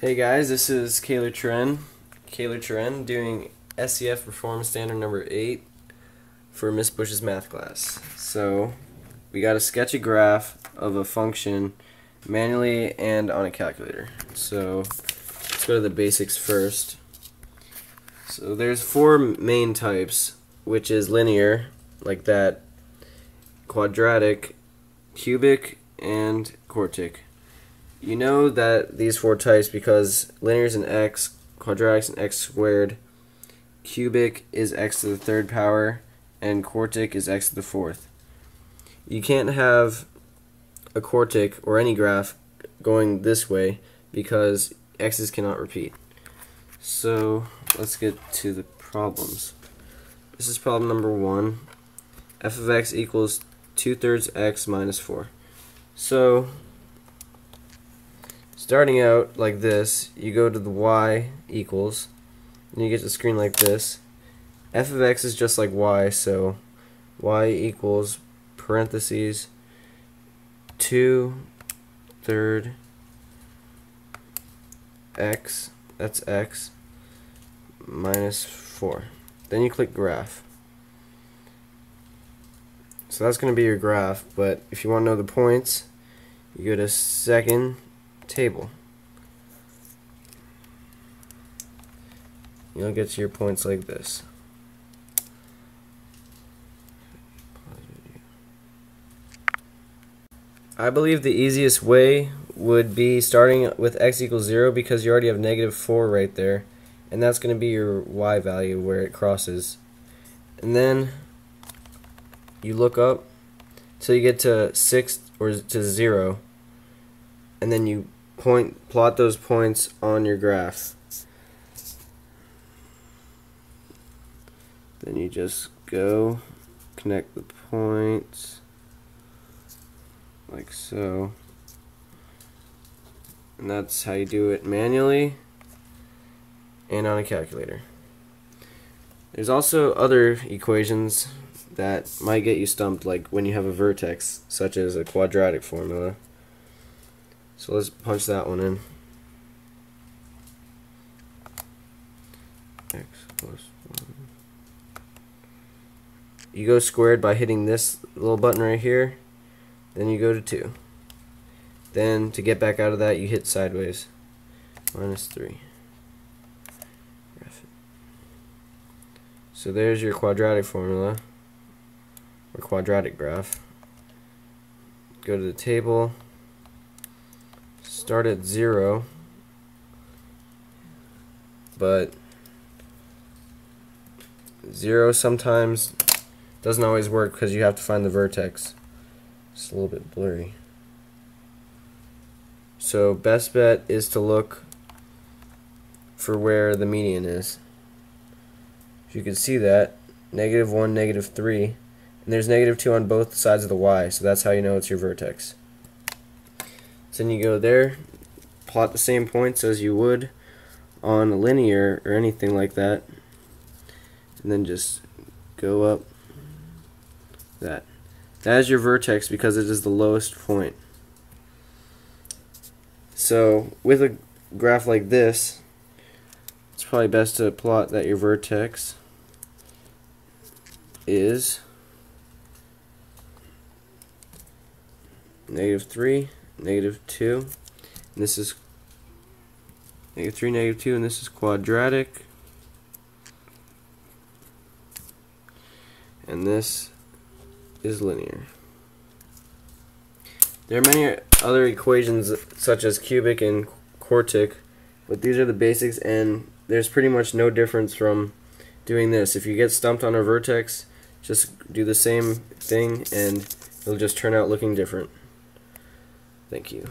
Hey guys, this is Kaler doing SEF Performance Standard number 8 for Miss Bush's math class. So we got to sketch a graph of a function manually and on a calculator. So let's go to the basics first. So there's 4 main types, which is linear, like that, quadratic, cubic, and quartic. You know that these 4 types because linear is an x, quadratic is an x squared, cubic is x to the 3rd power, and quartic is x to the 4th. You can't have a quartic or any graph going this way because x's cannot repeat. So let's get to the problems. This is problem number 1. F of x equals 2/3 x minus 4. So starting out like this, you go to the y equals, and you get the screen like this. F of x is just like y, so y equals parentheses 2/3 x, that's x, minus 4. Then you click graph. So that's going to be your graph, but if you want to know the points, you go to second table. You'll get to your points like this. I believe the easiest way would be starting with x equals 0 because you already have -4 right there, and that's going to be your y value where it crosses. And then you look up till you get to 6 or to 0, and then you plot those points on your graph. Then you just go connect the points like so, and that's how you do it manually and on a calculator. There's also other equations that might get you stumped, like when you have a vertex, such as a quadratic formula. So let's punch that one in. X plus 1. You go squared by hitting this little button right here. Then you go to 2. Then to get back out of that, you hit sideways. Minus 3. So there's your quadratic formula, or quadratic graph. Go to the table. Start at 0, but 0 sometimes doesn't always work because you have to find the vertex. It's a little bit blurry. So best bet is to look for where the median is. If you can see that, -1, -3, and there's -2 on both sides of the y, so that's how you know it's your vertex. So then you go there, plot the same points as you would on a linear or anything like that, and then just go up that. That is your vertex because it is the lowest point. So with a graph like this, it's probably best to plot that your vertex is -3, -2, and this is -3, -2, and this is quadratic, and this is linear. There are many other equations such as cubic and quartic, but these are the basics, and there's pretty much no difference from doing this. If you get stumped on a vertex, just do the same thing and it'll just turn out looking different. Thank you.